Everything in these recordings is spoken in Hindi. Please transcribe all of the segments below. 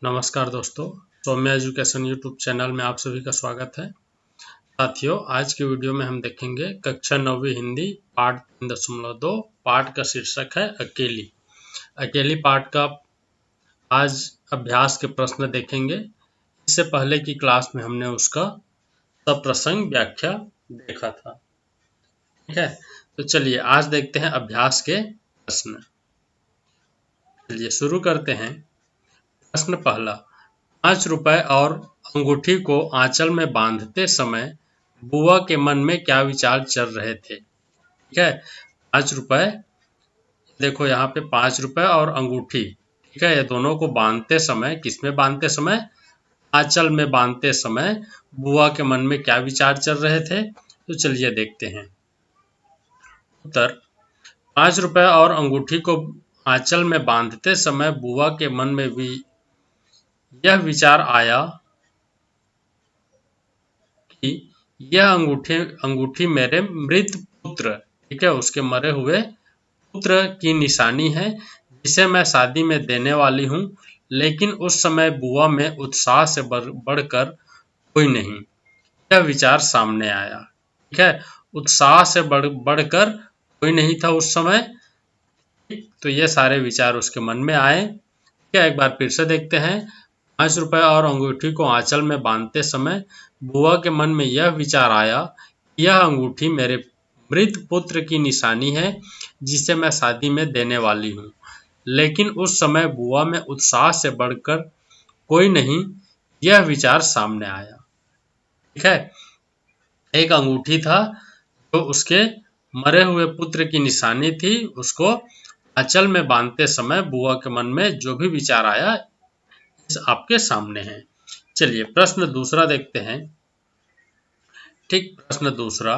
नमस्कार दोस्तों, सौम्या एजुकेशन यूट्यूब चैनल में आप सभी का स्वागत है। साथियों, आज की वीडियो में हम देखेंगे कक्षा 9वीं हिंदी पाठ 3.2। पाठ का शीर्षक है अकेली। अकेली पाठ का आज अभ्यास के प्रश्न देखेंगे। इससे पहले की क्लास में हमने उसका सप्रसंग व्याख्या देखा था। ठीक है, तो चलिए आज देखते हैं अभ्यास के प्रश्न। चलिए शुरू करते हैं। प्रश्न पहला, 5 रुपए और अंगूठी को आंचल में बांधते समय बुआ के मन में क्या विचार चल रहे थे। ठीक है, 5 रुपए, देखो यहाँ पे 5 रुपए और अंगूठी, ठीक है, ये दोनों को बांधते समय, किसमें बांधते समय, आंचल में बांधते समय बुआ के मन में क्या विचार चल रहे थे। तो चलिए देखते हैं उत्तर। 5 रुपए और अंगूठी को आंचल में बांधते समय बुआ के मन में भी यह विचार आया कि यह अंगूठी मेरे मृत पुत्र, ठीक है, उसके मरे हुए पुत्र की निशानी है जिसे मैं शादी में देने वाली हूँ। लेकिन उस समय बुआ में उत्साह से बढ़कर कोई नहीं, यह विचार सामने आया। ठीक है, उत्साह से बढ़कर कोई नहीं था उस समय। तो ये सारे विचार उसके मन में आए। ठीक है, एक बार फिर से देखते हैं। 5 रुपए और अंगूठी को आंचल में बांधते समय बुआ के मन में यह विचार आया कि यह अंगूठी मेरे मृत पुत्र की निशानी है जिसे मैं शादी में देने वाली हूँ। लेकिन उस समय बुआ में उत्साह से बढ़कर कोई नहीं, यह विचार सामने आया। ठीक है, एक अंगूठी था जो उसके मरे हुए पुत्र की निशानी थी, उसको आंचल में बांधते समय बुआ के मन में जो भी विचार आया आपके सामने है। चलिए प्रश्न दूसरा देखते हैं। ठीक, प्रश्न दूसरा,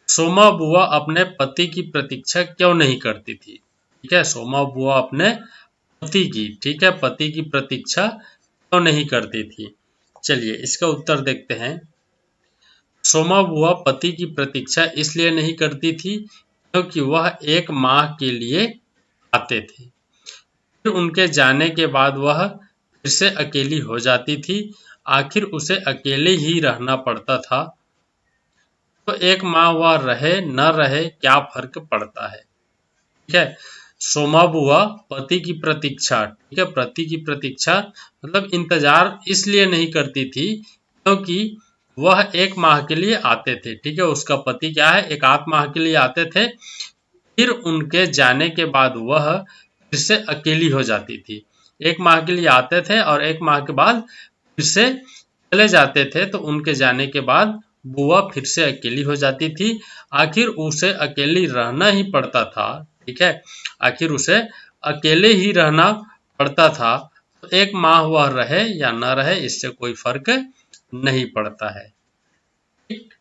सोमा बुआ अपने पति की प्रतीक्षा क्यों नहीं करती थी। ठीक है, सोमा बुआ अपने पति की, ठीक है, पति की प्रतीक्षा क्यों नहीं करती थी। चलिए इसका उत्तर देखते हैं। सोमा बुआ पति की प्रतीक्षा इसलिए नहीं करती थी क्योंकि वह 1 माह के लिए आते थे, फिर उनके जाने के बाद वह फिर से अकेली हो जाती थी। आखिर उसे अकेले ही रहना पड़ता था, तो 1 माह वह रहे न रहे क्या फर्क पड़ता है। ठीक है, सोमा बुआ पति की प्रतीक्षा, ठीक है, पति की प्रतीक्षा मतलब इंतजार इसलिए नहीं करती थी क्योंकि वह 1 माह के लिए आते थे। ठीक है, उसका पति क्या है, 1 माह के लिए आते थे, फिर उनके जाने के बाद वह फिर से अकेली हो जाती थी। 1 माह के लिए आते थे और 1 माह के बाद फिर से चले जाते थे, तो उनके जाने के बाद बुआ फिर से अकेली हो जाती थी। आखिर उसे अकेली रहना ही पड़ता था। ठीक है, आखिर उसे अकेले ही रहना पड़ता था, तो 1 माह वह रहे या न रहे इससे कोई फर्क नहीं पड़ता है। ठीक,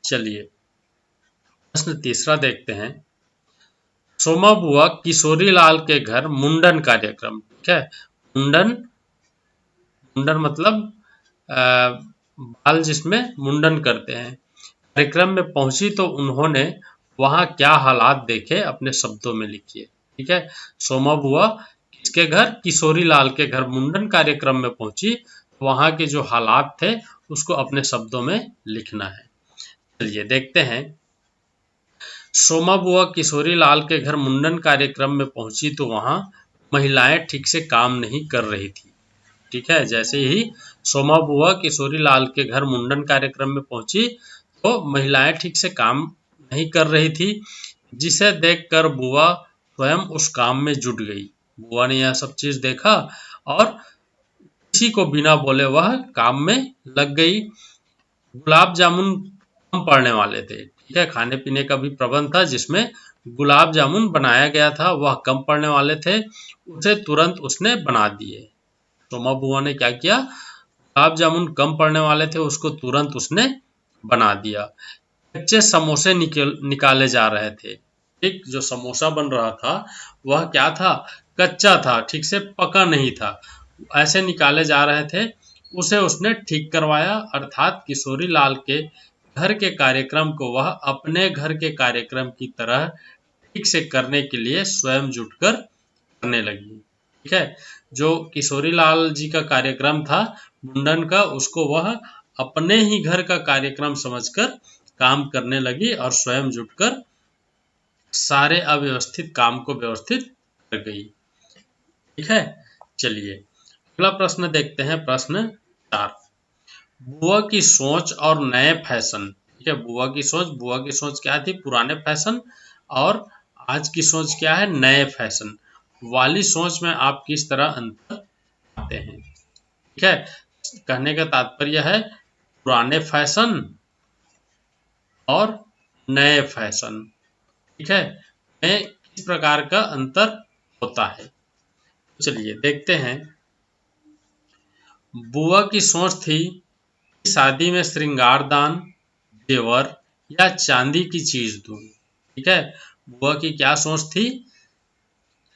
चलिए प्रश्न तीसरा देखते हैं। सोमा बुआ किशोरी लाल के घर मुंडन कार्यक्रम, ठीक है, मुंडन मतलब बाल जिसमें मुंडन करते हैं, कार्यक्रम में पहुंची तो उन्होंने वहां क्या हालात देखे अपने शब्दों में लिखिए। ठीक है, सोमा बुआ किसके घर, किशोरी लाल के घर मुंडन कार्यक्रम में पहुंची, वहां के जो हालात थे उसको अपने शब्दों में लिखना है। चलिए देखते हैं। सोमा बुआ किशोरी लाल के घर मुंडन कार्यक्रम में पहुंची तो वहां महिलाएं ठीक से काम नहीं कर रही थी। ठीक है, जैसे ही सोमा बुआ किशोरी लाल के घर मुंडन कार्यक्रम में पहुंची तो महिलाएं ठीक से काम नहीं कर रही थी, जिसे देखकर बुआ स्वयं उस काम में जुट गई। बुआ ने यह सब चीज देखा और किसी को बिना बोले वह काम में लग गई। गुलाब जामुन कम पड़ने वाले थे, ठीक है, खाने पीने का भी प्रबंध था जिसमें गुलाब जामुन बनाया गया था, वह कम पड़ने वाले थे, उसे तुरंत उसने बना दिए। सोमा बुआ ने क्या किया, गुलाब जामुन कम पड़ने वाले थे उसको तुरंत उसने बना दिया। कच्चे समोसे निकाले जा रहे थे। ठीक, जो समोसा बन रहा था वह क्या था, कच्चा था, ठीक से पका नहीं था, ऐसे निकाले जा रहे थे, उसे उसने ठीक करवाया। अर्थात किशोरी लाल के घर के कार्यक्रम को वह अपने घर के कार्यक्रम की तरह ठीक से करने के लिए स्वयं जुटकर करने लगी। ठीक है। जो किशोरी लाल जी का कार्यक्रम था मुंडन का, उसको वह अपने ही घर का कार्यक्रम समझकर काम करने लगी और स्वयं जुटकर सारे अव्यवस्थित काम को व्यवस्थित कर गई। ठीक है, चलिए अगला प्रश्न देखते हैं। प्रश्न 4, बुआ की सोच और नए फैशन। ठीक है, बुआ की सोच क्या थी? पुराने फैशन। और आज की सोच क्या है? नए फैशन वाली सोच में आप किस तरह अंतर पाते हैं? ठीक है, कहने का तात्पर्य है पुराने फैशन और नए फैशन, ठीक है, में किस प्रकार का अंतर होता है। चलिए देखते हैं। बुआ की सोच थी कि शादी में श्रृंगारदान, जेवर या चांदी की चीज दूं। ठीक है, बुआ की क्या सोच थी?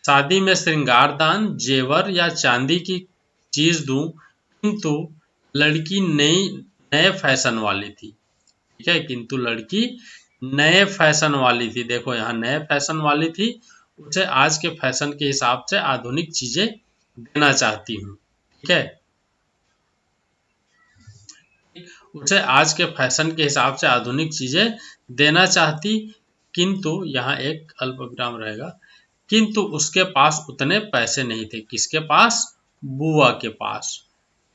शादी में श्रृंगारदान, जेवर या चांदी की चीज दूं, किंतु लड़की नए फैशन वाली थी। ठीक है, किंतु लड़की नए फैशन वाली थी। देखो यहाँ नए फैशन वाली थी, उसे आज के फैशन के हिसाब से आधुनिक चीजें देना चाहती हूँ। ठीक है, उसे आज के फैशन के हिसाब से आधुनिक चीजें देना चाहती, किंतु यहाँ एक अल्प विराम रहेगा, किंतु उसके पास उतने पैसे नहीं थे। किसके पास? बुआ के पास।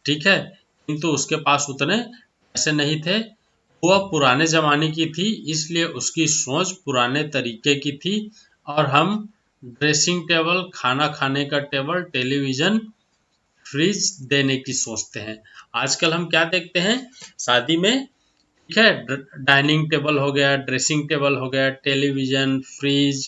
ठीक है, किंतु उसके पास उतने पैसे नहीं थे। बुआ पुराने जमाने की थी, इसलिए उसकी सोच पुराने तरीके की थी। और हम ड्रेसिंग टेबल, खाना खाने का टेबल, टेलीविजन, फ्रिज देने की सोचते हैं। आजकल हम क्या देखते हैं शादी में? ठीक है, डाइनिंग टेबल हो गया, ड्रेसिंग टेबल हो गया, टेलीविजन, फ्रिज,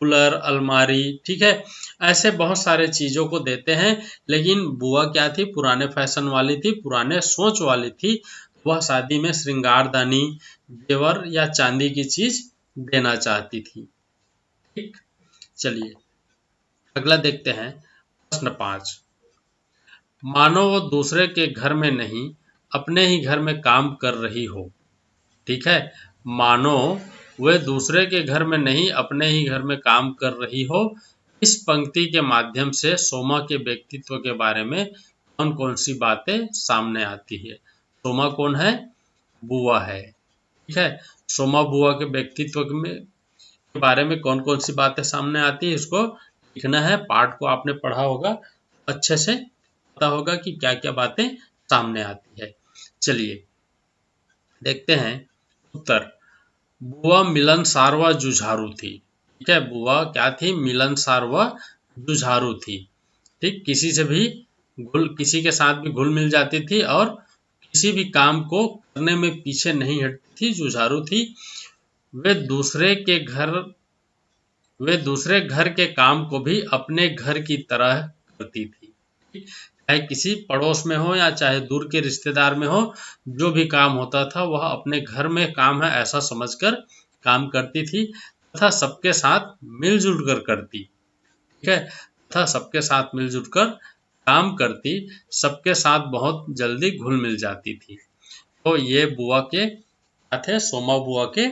कूलर, अलमारी, ठीक है, ऐसे बहुत सारे चीजों को देते हैं। लेकिन बुआ क्या थी? पुराने फैशन वाली थी, पुराने सोच वाली थी। वह शादी में श्रृंगारदानी, जेवर या चांदी की चीज देना चाहती थी। ठीक, चलिए अगला देखते हैं। प्रश्न 5, मानो वो दूसरे के घर में नहीं अपने ही घर में काम कर रही हो। ठीक है, मानो वे दूसरे के घर में नहीं अपने ही घर में काम कर रही हो। इस पंक्ति के माध्यम से सोमा के व्यक्तित्व के बारे में कौन कौन सी बातें सामने आती है? सोमा कौन है? बुआ है। ठीक है, सोमा बुआ के व्यक्तित्व के बारे में कौन कौन सी बातें सामने आती है, इसको लिखना है। पाठ को आपने पढ़ा होगा, अच्छे से पता होगा कि क्या क्या बातें सामने आती है। चलिए देखते हैं उत्तर। बुआ मिलनसार व जुझारू थी। ठीक है, बुआ क्या थी? मिलनसार व जुझारू थी। ठीक, किसी के साथ भी घुल मिल जाती थी और किसी भी काम को करने में पीछे नहीं हटती थी, जुझारू थी। वे दूसरे के घर वे दूसरे घर के काम को भी अपने घर की तरह करती थी। चाहे किसी पड़ोस में हो या चाहे दूर के रिश्तेदार में हो, जो भी काम होता था वह अपने घर में काम है ऐसा समझकर काम करती थी, तथा सबके साथ मिलजुल कर करती। ठीक है, तथा सबके साथ मिलजुल कर काम करती, सबके साथ बहुत जल्दी घुल मिल जाती थी। तो ये बुआ के क्या थे? सोमा बुआ के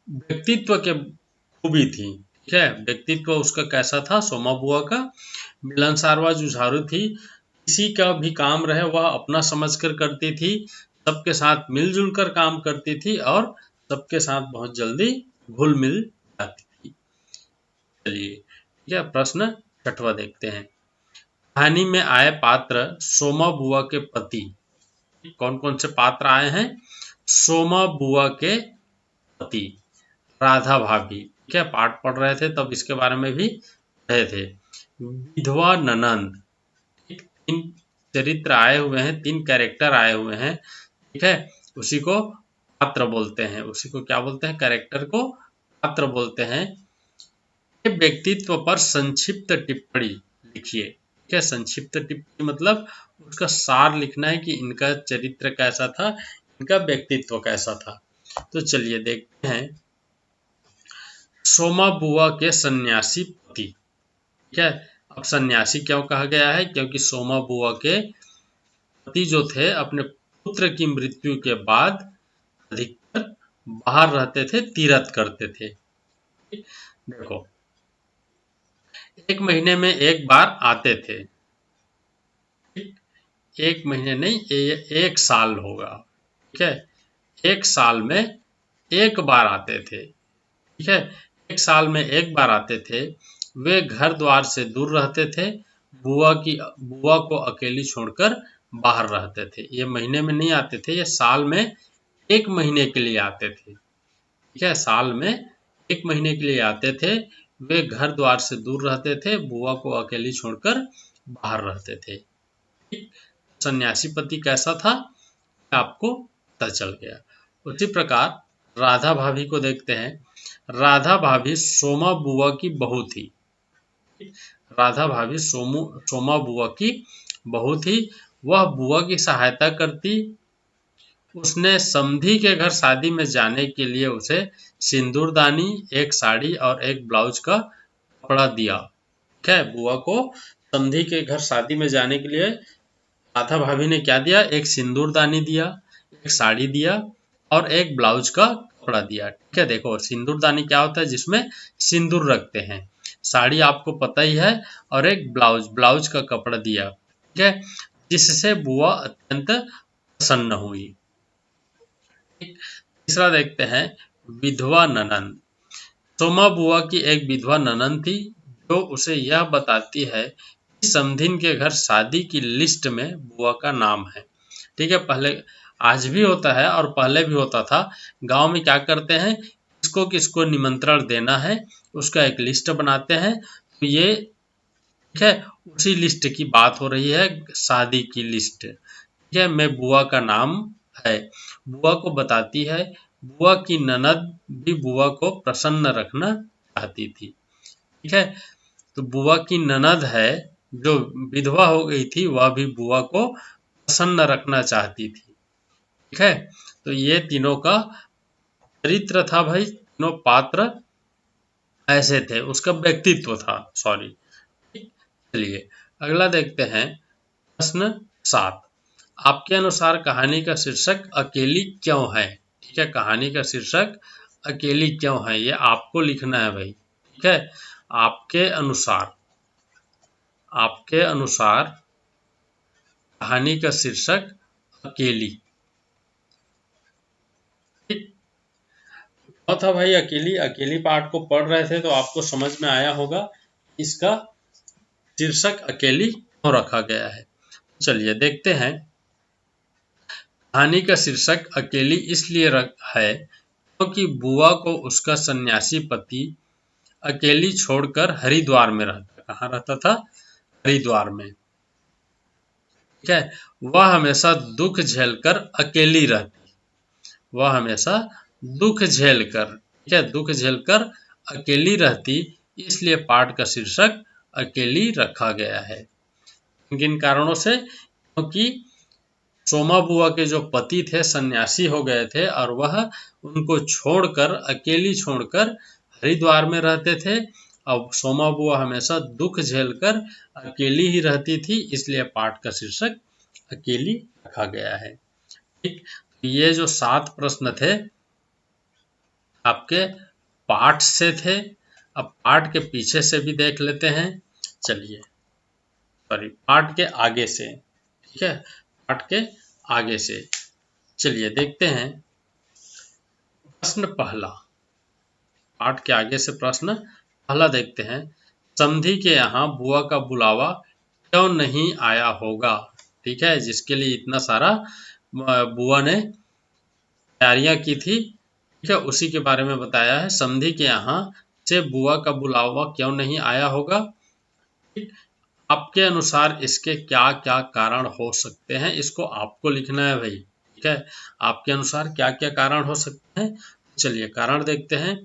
व्यक्तित्व के खूबी थी। ठीक है, व्यक्तित्व उसका कैसा था? सोमा बुआ का मिलनसार व जुझारू थी, किसी का भी काम रहे वह अपना समझकर करती थी, सबके साथ मिलजुल कर काम करती थी और सबके साथ बहुत जल्दी घुल मिल जाती थी। चलिए ठीक है, प्रश्न 6वां देखते हैं। कहानी में आए पात्र सोमा बुआ के पति। कौन कौन से पात्र आए हैं? सोमा बुआ के पति, राधा भाभी। ठीक है, पाठ पढ़ रहे थे तब इसके बारे में भी पढ़े थे। विधवा ननंद। तीन चरित्र आए हुए हैं, 3 कैरेक्टर आए हुए हैं। ठीक है, उसी को पात्र बोलते हैं, उसी को क्या बोलते हैं? कैरेक्टर को पात्र बोलते हैं। व्यक्तित्व पर संक्षिप्त टिप्पणी लिखिए। ठीक है, संक्षिप्त टिप्पणी मतलब उसका सार लिखना है कि इनका चरित्र कैसा था, इनका व्यक्तित्व कैसा था। तो चलिए देखते हैं। सोमा बुआ के सन्यासी पति। ठीक है, अब सन्यासी क्यों कहा गया है? क्योंकि सोमा बुआ के पति जो थे अपने पुत्र की मृत्यु के बाद अधिकतर बाहर रहते थे, तीर्थ करते थे। देखो, एक महीने में एक बार आते थे। एक महीने नहीं, एक साल होगा। ठीक है, एक साल में एक बार आते थे। ठीक है, एक साल में एक बार आते थे। वे घर द्वार से दूर रहते थे। बुआ को अकेली छोड़कर बाहर रहते थे। ये महीने में नहीं आते थे, ये साल में एक महीने के लिए आते थे। ठीक है, साल में एक महीने के लिए आते थे। वे घर द्वार से दूर रहते थे, बुआ को अकेली छोड़कर बाहर रहते थे। सन्यासी पति कैसा था, आपको पता चल गया। उसी प्रकार राधा भाभी को देखते हैं। राधा भाभी सोमा बुआ की बहू थी। राधा भाभी सोमा बुआ की बहू थी। वह बुआ की सहायता करती। उसने समधी के घर शादी में जाने के लिए उसे सिंदूरदानी, एक साड़ी और एक ब्लाउज का कपड़ा दिया। ठीक है, बुआ को समधी के घर शादी में जाने के लिए राधा भाभी ने क्या दिया, एक सिंदूरदानी दिया, एक साड़ी दिया और एक ब्लाउज का कपड़ा दिया। ठीक है, देखो सिंदूरदानी क्या होता है, जिसमें सिंदूर रखते हैं। साड़ी आपको पता ही है, और एक ब्लाउज का कपड़ा दिया। ठीक है, जिससे बुआ अत्यंत प्रसन्न हुई। तीसरा देखते हैं, विधवा ननंद। सोमा बुआ की एक विधवा ननंद थी, जो उसे यह बताती है कि समधिन के घर शादी की लिस्ट में बुआ का नाम है। ठीक है, पहले आज भी होता है और पहले भी होता था। गांव में क्या करते हैं, किसको किसको निमंत्रण देना है उसका एक लिस्ट बनाते हैं। तो ये ठीक है, उसी लिस्ट की बात हो रही है, शादी की लिस्ट। ठीक है, मैं बुआ का नाम है, बुआ को बताती है। बुआ की ननद भी बुआ को प्रसन्न रखना चाहती थी। ठीक है, तो बुआ की ननद है जो विधवा हो गई थी, वह भी बुआ को प्रसन्न रखना चाहती थी। ठीक है, तो ये तीनों का चरित्र था भाई, तीनों पात्र ऐसे थे, उसका व्यक्तित्व था, सॉरी। चलिए अगला देखते हैं, प्रश्न 7। आपके अनुसार कहानी का शीर्षक अकेली क्यों है। ठीक है, कहानी का शीर्षक अकेली क्यों है, ये आपको लिखना है भाई। ठीक है, आपके अनुसार कहानी का शीर्षक अकेली। ठीक, क्या था भाई अकेली पार्ट को पढ़ रहे थे तो आपको समझ में आया होगा इसका शीर्षक अकेली क्यों रखा गया है। चलिए देखते हैं, कहानी का शीर्षक अकेली इसलिए है क्योंकि बुआ को उसका सन्यासी पति अकेली छोड़कर हरिद्वार में रहता। कहाँ रहता था, हरिद्वार में। ठीक है, वह हमेशा दुख झेलकर अकेली रहती। वह हमेशा दुख झेलकर, ठीक है, दुख झेलकर अकेली रहती, इसलिए पाठ का शीर्षक अकेली रखा गया है। किन कारणों से, क्योंकि सोमा बुआ के जो पति थे सन्यासी हो गए थे और वह उनको छोड़कर, अकेली छोड़कर हरिद्वार में रहते थे। अब सोमा बुआ हमेशा दुख झेलकर अकेली ही रहती थी, इसलिए पाठ का शीर्षक अकेली रखा गया है। ठीक, ये जो 7 प्रश्न थे आपके पाठ से थे। अब पाठ के पीछे से भी देख लेते हैं। चलिए, सॉरी, पाठ के आगे से। ठीक है, पाठ के आगे से चलिए देखते हैं। प्रश्न पहला, पाठ के आगे से प्रश्न पहला देखते हैं, समधी के यहाँ बुआ का बुलावा क्यों नहीं आया होगा। ठीक है, जिसके लिए इतना सारा बुआ ने तैयारियां की थी। ठीक है, उसी के बारे में बताया है, समधी के यहाँ से बुआ का बुलावा क्यों नहीं आया होगा। आपके अनुसार इसके क्या क्या कारण हो सकते हैं, इसको आपको लिखना है भाई। ठीक है, आपके अनुसार क्या क्या कारण हो सकते हैं। चलिए कारण देखते हैं।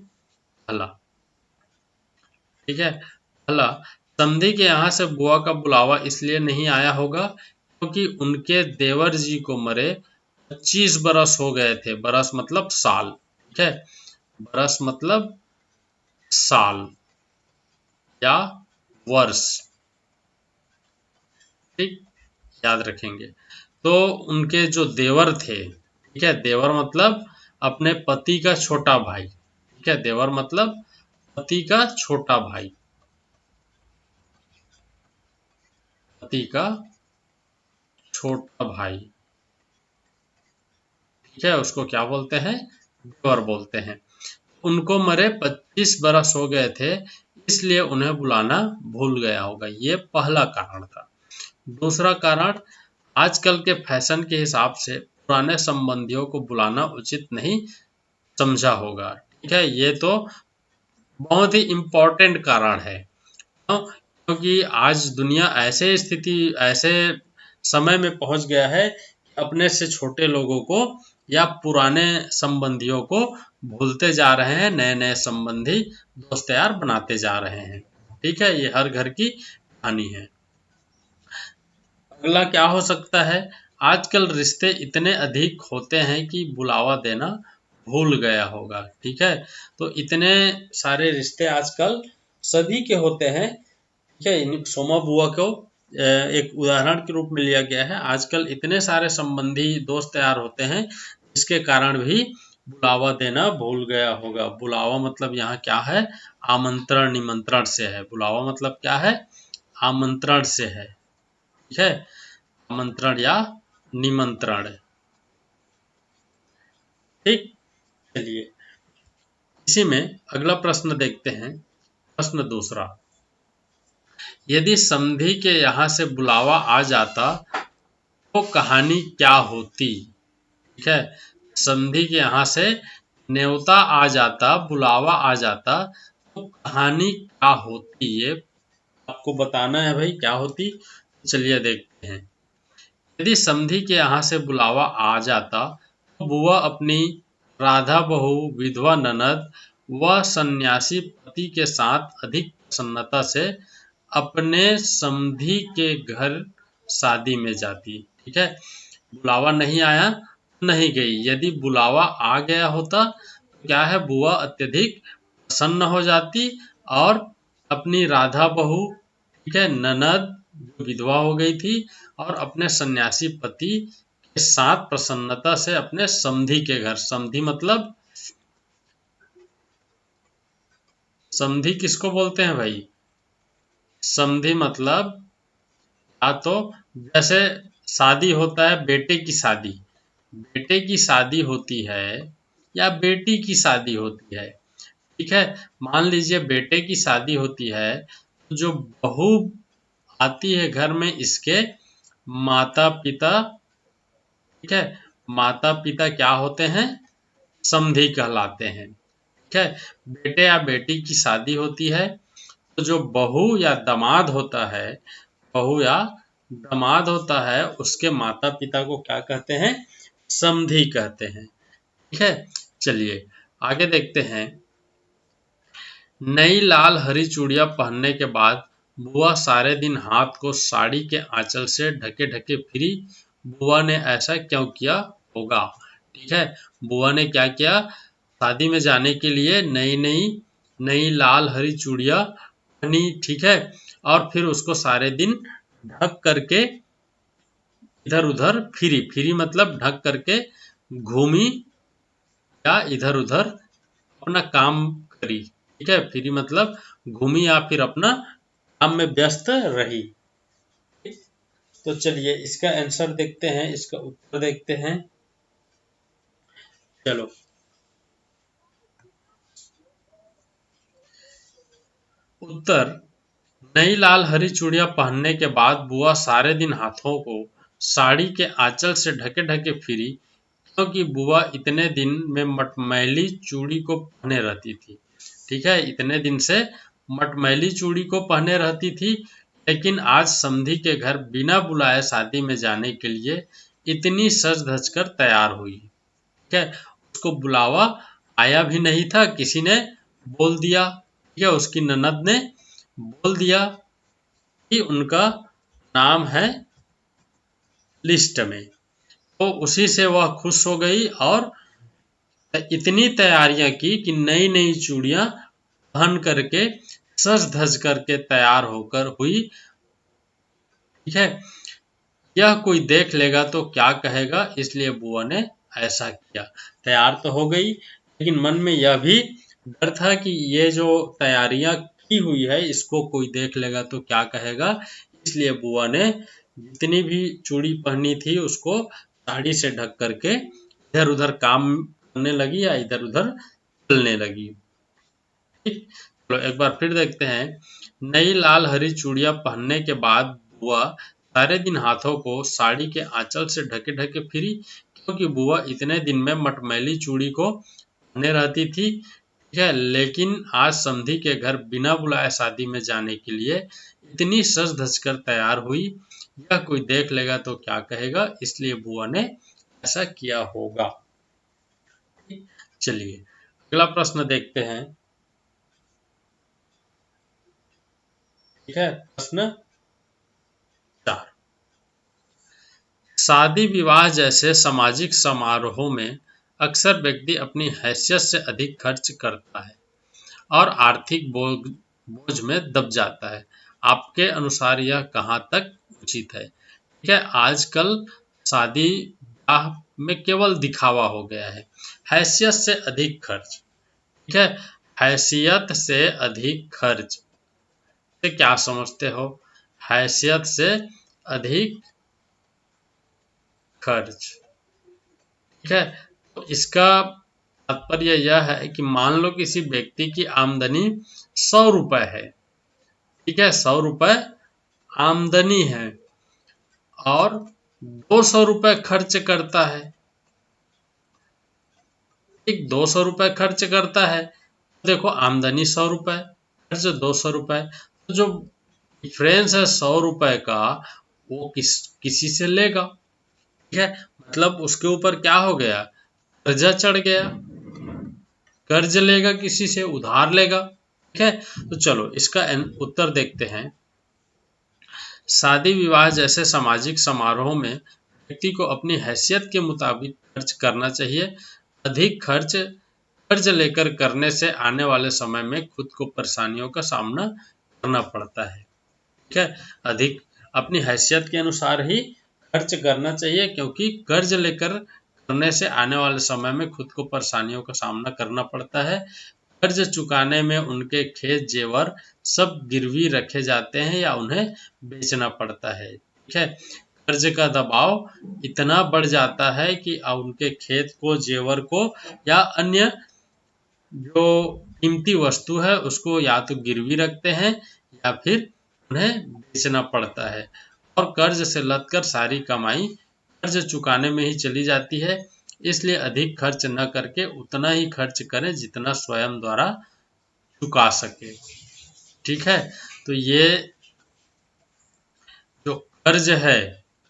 पहला, ठीक है, पहला, समधी के यहाँ से बुआ का बुलावा इसलिए नहीं आया होगा क्योंकि उनके देवर जी को मरे 25 बरस हो गए थे। बरस मतलब साल। ठीक है, बरस मतलब साल या वर्ष। ठीक, याद रखेंगे। तो उनके जो देवर थे, ठीक है, देवर मतलब अपने पति का छोटा भाई। ठीक है, देवर मतलब पति का छोटा भाई। पति का छोटा भाई, ठीक है, उसको क्या बोलते हैं, देवर बोलते हैं। उनको मरे 25 बरस हो गए थे, इसलिए उन्हें बुलाना भूल गया होगा। ये पहला कारण था। दूसरा कारण, आजकल के फैशन के हिसाब से पुराने संबंधियों को बुलाना उचित नहीं समझा होगा। ठीक है, ये तो बहुत ही इम्पोर्टेंट कारण है। क्योंकि आज दुनिया ऐसे समय में पहुंच गया है कि अपने से छोटे लोगों को या पुराने संबंधियों को भूलते जा रहे हैं, नए नए संबंधी दोस्त यार बनाते जा रहे हैं। ठीक है, ये हर घर की कहानी है। अगला क्या हो सकता है, आजकल रिश्ते इतने अधिक होते हैं कि बुलावा देना भूल गया होगा। ठीक है, तो इतने सारे रिश्ते आजकल सभी के होते हैं। ठीक है, सोमा बुआ को एक उदाहरण के रूप में लिया गया है। आजकल इतने सारे संबंधी दोस्त तैयार होते हैं, इसके कारण भी बुलावा देना भूल गया होगा। बुलावा मतलब यहाँ क्या है, आमंत्रण निमंत्रण से है। बुलावा मतलब क्या है, आमंत्रण से है। ठीक है, आमंत्रण या निमंत्रण। ठीक, चलिए इसी में अगला प्रश्न देखते हैं। प्रश्न दूसरा, यदि समधी के यहाँ से बुलावा आ जाता तो कहानी क्या होती। ठीक है, समधी के यहाँ से न्योता आ जाता, बुलावा आ जाता, तो कहानी क्या होती, ये आपको बताना है भाई, क्या होती। चलिए देखते हैं। यदि समधी के यहाँ से बुलावा आ जाता तो बुआ अपनी राधा बहू, विधवा ननद व सन्यासी पति के साथ अधिक प्रसन्नता से अपने समधी के घर शादी में जाती। ठीक है, बुलावा नहीं आया, नहीं गई। यदि बुलावा आ गया होता तो क्या है, बुआ अत्यधिक प्रसन्न हो जाती और अपनी राधा बहू, ठीक है, ननद जो विधवा हो गई थी, और अपने सन्यासी पति के साथ प्रसन्नता से अपने समधी के घर, समधी मतलब, समधी किसको बोलते हैं भाई, समधी मतलब या तो जैसे शादी होता है, बेटे की शादी, बेटे की शादी होती है या बेटी की शादी होती है। ठीक है, मान लीजिए बेटे की शादी होती है, तो जो बहू आती है घर में, इसके माता पिता, ठीक है, माता पिता क्या होते हैं, समधी कहलाते हैं। ठीक है, बेटे या बेटी की शादी होती है, तो जो बहू या दामाद होता है, बहू या दामाद होता है, उसके माता पिता को क्या कहते हैं, समधी कहते हैं। ठीक है, चलिए आगे देखते हैं। नई लाल हरी चूड़ियां पहनने के बाद बुआ सारे दिन हाथ को साड़ी के आंचल से ढके ढके फिरी। बुआ ने ऐसा क्यों किया होगा। ठीक है, बुआ ने क्या किया, शादी में जाने के लिए नई नई नई लाल हरी चूड़ियां पहनी। ठीक है, और फिर उसको सारे दिन ढक करके इधर उधर फिरी, फिरी मतलब ढक करके घूमी या इधर उधर अपना काम करी। ठीक है, फिरी मतलब घूमी या फिर अपना काम में व्यस्त रही। तो चलिए इसका आंसर देखते हैं, इसका उत्तर देखते हैं। चलो, उत्तर, नई लाल हरी चूड़ियां पहनने के बाद बुआ सारे दिन हाथों को साड़ी के आंचल से ढके ढके फिरी, क्योंकि बुआ इतने दिन में मटमैली चूड़ी को पहने रहती थी। ठीक है, इतने दिन से मटमैली चूड़ी को पहने रहती थी, लेकिन आज समधी के घर बिना बुलाए शादी में जाने के लिए इतनी सज धज कर तैयार हुई। ठीक है, उसको बुलावा आया भी नहीं था, किसी ने बोल दिया। ठीक है, उसकी ननद ने बोल दिया कि उनका नाम है लिस्ट में, तो उसी से वह खुश हो गई और इतनी तैयारियां की कि नई नई चूड़ियां पहन करके सज धज करके तैयार होकर हुई। ठीक है, यह कोई देख लेगा तो क्या कहेगा, इसलिए बुआ ने ऐसा किया। तैयार तो हो गई, लेकिन मन में यह भी डर था कि ये जो तैयारियां की हुई है, इसको कोई देख लेगा तो क्या कहेगा, इसलिए बुआ ने जितनी भी चूड़ी पहनी थी उसको साड़ी से ढक करके इधर उधर काम करने लगी या इधर उधर चलने लगी। ठीक, चलो एक बार फिर देखते हैं। नई लाल हरी चूड़ियां पहनने के बाद बुआ सारे दिन हाथों को साड़ी के आंचल से ढके ढके फिरी, क्योंकि बुआ इतने दिन में मटमैली चूड़ी को पहने रहती थी। ठीक है, लेकिन आज समधी के घर बिना बुलाए शादी में जाने के लिए इतनी सज धज कर तैयार हुई, यह कोई देख लेगा तो क्या कहेगा, इसलिए बुआ ने ऐसा किया होगा। चलिए अगला प्रश्न देखते हैं। ठीक है, प्रश्न 4। शादी विवाह जैसे सामाजिक समारोहों में अक्सर व्यक्ति अपनी हैसियत से अधिक खर्च करता है और आर्थिक बोझ में दब जाता है। आपके अनुसार यह कहाँ तक उचित है? ठीक है, आजकल शादी ब्याह में केवल दिखावा हो गया है। हैसियत से अधिक खर्च। ठीक है, हैसियत से अधिक खर्च से क्या समझते हो? हैसियत से अधिक खर्च। ठीक है, तो इसका तात्पर्य यह है कि मान लो किसी व्यक्ति की आमदनी 100 रुपए है। ठीक है, 100 रुपए आमदनी है और 200 रुपए खर्च करता है। ठीक, 200 रुपए खर्च करता है। देखो आमदनी 100 रुपए, खर्च 200 रुपए, तो जो डिफरेंस है 100 रुपए का वो किसी से लेगा। ठीक है, मतलब उसके ऊपर क्या हो गया, कर्जा चढ़ गया, कर्ज लेगा, किसी से उधार लेगा। ठीक है, तो चलो इसका उत्तर देखते हैं। शादी विवाह जैसे सामाजिक समारोह में व्यक्ति को अपनी हैसियत के मुताबिक खर्च करना चाहिए। अधिक खर्च कर्ज लेकर करने से आने वाले समय में खुद को परेशानियों का सामना करना पड़ता है। ठीक है, अधिक अपनी हैसियत के अनुसार ही खर्च करना चाहिए, क्योंकि कर्ज लेकर करने से आने वाले समय में खुद को परेशानियों का सामना करना पड़ता है। कर्ज चुकाने में उनके खेत जेवर सब गिरवी रखे जाते हैं या उन्हें बेचना पड़ता है। ठीक है, कर्ज का दबाव इतना बढ़ जाता है कि उनके खेत को, जेवर को या अन्य जो कीमती वस्तु है उसको या तो गिरवी रखते हैं या फिर उन्हें बेचना पड़ता है, और कर्ज से लदकर सारी कमाई कर्ज चुकाने में ही चली जाती है। इसलिए अधिक खर्च न करके उतना ही खर्च करें जितना स्वयं द्वारा चुका सके। ठीक है, तो ये जो कर्ज है,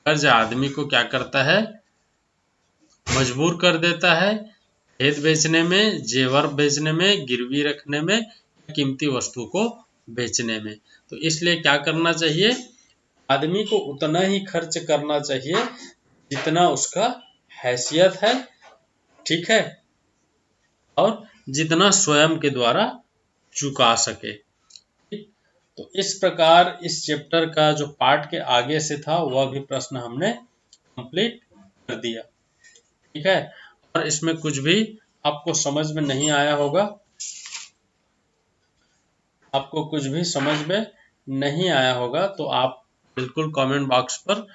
कर्ज आदमी को क्या करता है, मजबूर कर देता है खेत बेचने में, जेवर बेचने में, गिरवी रखने में, कीमती वस्तु को बेचने में। तो इसलिए क्या करना चाहिए, आदमी को उतना ही खर्च करना चाहिए जितना उसका हैसियत है। ठीक है, और जितना स्वयं के द्वारा चुका सके। तो इस प्रकार इस चैप्टर का जो पार्ट के आगे से था वह भी प्रश्न हमने कंप्लीट कर दिया। ठीक है, और इसमें कुछ भी आपको समझ में नहीं आया होगा, आपको कुछ भी समझ में नहीं आया होगा तो आप बिल्कुल कमेंट बॉक्स पर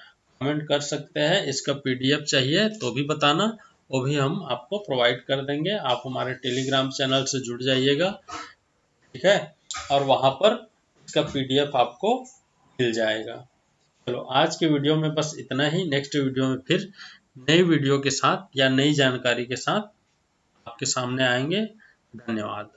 कमेंट कर सकते हैं। इसका पीडीएफ चाहिए तो भी बताना, वो भी हम आपको प्रोवाइड कर देंगे। आप हमारे टेलीग्राम चैनल से जुड़ जाइएगा। ठीक है, और वहां पर इसका पीडीएफ आपको मिल जाएगा। चलो आज के वीडियो में बस इतना ही। नेक्स्ट वीडियो में फिर नई वीडियो के साथ या नई जानकारी के साथ आपके सामने आएंगे। धन्यवाद।